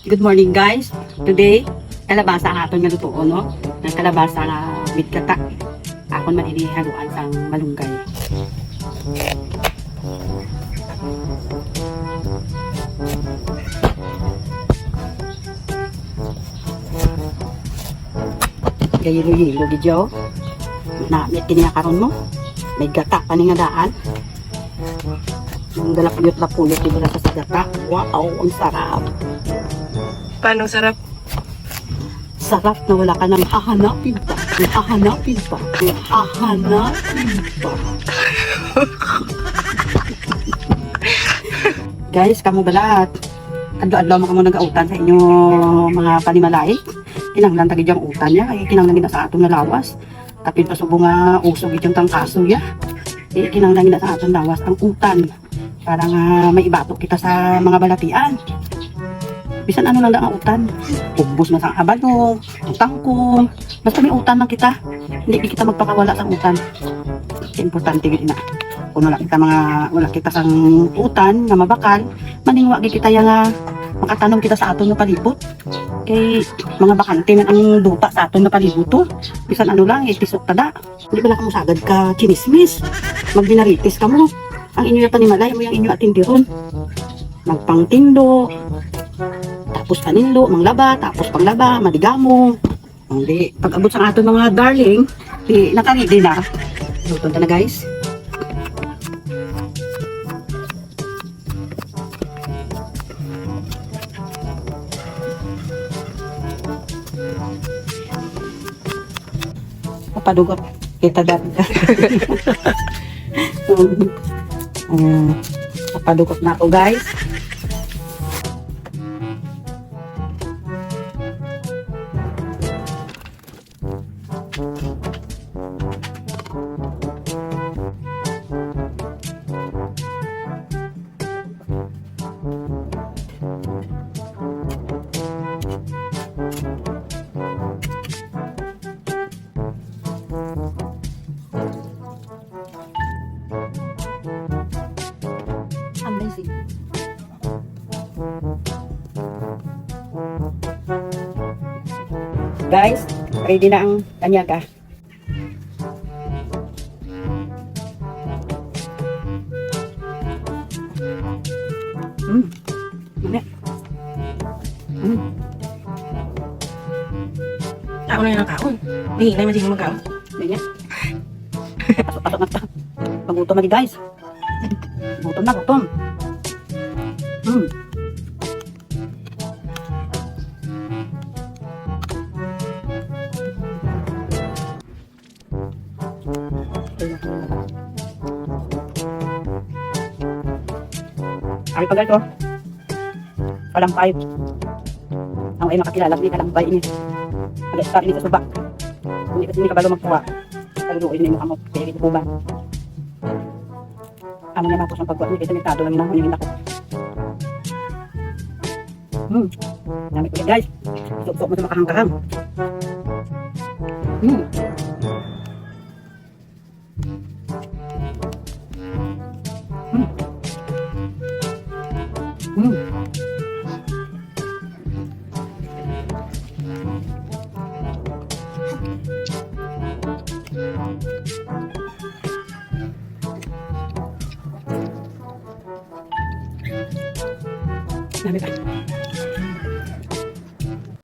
Good morning guys. Today, kalabasa ang aton nga lutuon, no? Ang kalabasa nga with gata. Akon man inihaluan sang malunggay. Gayilo-yilo gidyo. Na may kinakaron mo. May gata pa ni nga daan. Ang dalapuyot-lapuyot di ba sa gata. Wow, ang sarap. Paano sarap? Sarap na wala ka nang hahanapin pa. Hahanapin pa. Hahanapin pa. Guys, kamo balat. Adlaw-adlaw mo kamo nag-autan sa inyo mga panimalay. Kinanglan tagi diyang utan niya. Ay kinanglan gina sa atong lawas. Tapin pa subo nga usog itong tangkaso ya. Kinanglan gina sa atong lawas ang utan. Para nga may ibatok kita sa mga balatian. Bisan ano lang ang utan. Ubos man sa abalo, tangkong. Basta may utan lang kita. Hindi kita magpakawala sa utan. Importante gid na. Kung wala kita sang utan nga mabakal, maningwa gid kita nga makatanom kita sa aton nga palibot. Kay mga bakante man ang dupa sa aton nga palibot to. Bisan ano lang itisok tada. Hindi ba na kamo sagad ka chinismis. Magbinaritis ka mo. Ang inyo yung panimalay mo yung inyo atindiron. Magpangtindo. Tapos paninlo, manglaba, tapos panglaba, madigamo. Hindi. Pag abot sa aton mga darling, nakaridi na. Luto na guys. Papadugot kita dati. Papadugot na ako guys. Amazing. Guys, ready na ang kanyaga. Ako na yung nakaon. Nahinay man siguro magkaon. Ganyan. Pasok na ta. Pagutom na di guys. Gutom na, gutom. Ay pa guys, oh. Kalampay. Ang ay makakilala ni kalampay ini. Alas pa rin sa subak. Hindi kasi ni kabalo magtuwa. Kaluruin ni mo kamo. Kaya ito ba? Amo na ako sa pagkuha ni kasi mitado lang na yung nako. Dami ko guys. Sok-sok mo sa makahang-kahang.